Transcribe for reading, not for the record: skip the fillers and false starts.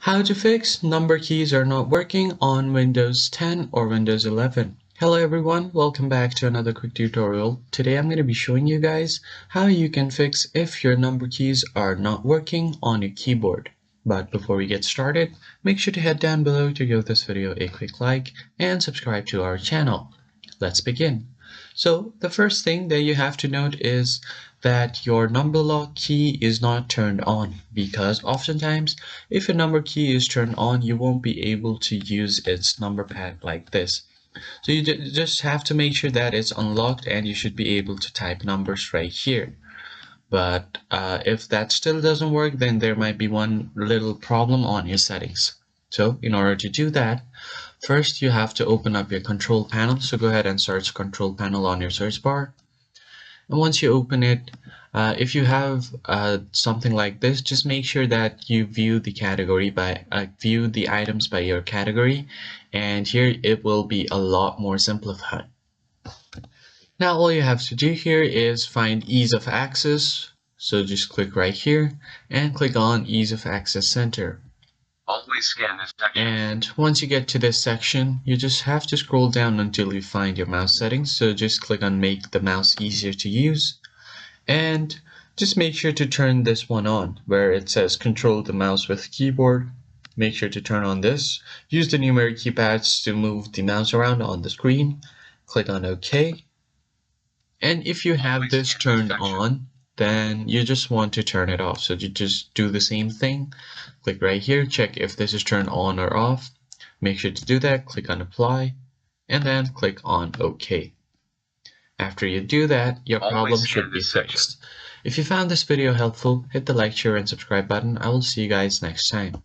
How to fix number keys are not working on Windows 10 or Windows 11. Hello everyone, welcome back to another quick tutorial. Today I'm going to be showing you guys how you can fix if your number keys are not working on your keyboard. But before we get started, make sure to head down below to give this video a quick like and subscribe to our channel. Let's begin. So the first thing that you have to note is that your number lock key is not turned on, because oftentimes if a number key is turned on, you won't be able to use its number pad like this. So you just have to make sure that it's unlocked and you should be able to type numbers right here. But if that still doesn't work, then there might be one little problem on your settings. So in order to do that, first you have to open up your control panel. So go ahead and search control panel on your search bar. And once you open it, if you have something like this, just make sure that you view the category by view the items by your category, and here it will be a lot more simplified. Now all you have to do here is find ease of access. So just click right here and click on ease of access center. Always scan this section. And once you get to this section, you just have to scroll down until you find your mouse settings. So just click on make the mouse easier to use, and just make sure to turn this one on where it says control the mouse with keyboard. Make sure to turn on this. Use the numeric keypads to move the mouse around on the screen. Click on OK. And if you have this turned on, then you just want to turn it off. So you just do the same thing. Click right here, check if this is turned on or off. Make sure to do that, click on apply, and then click on OK. After you do that, your problem should be fixed. If you found this video helpful, hit the like, share, and subscribe button. I will see you guys next time.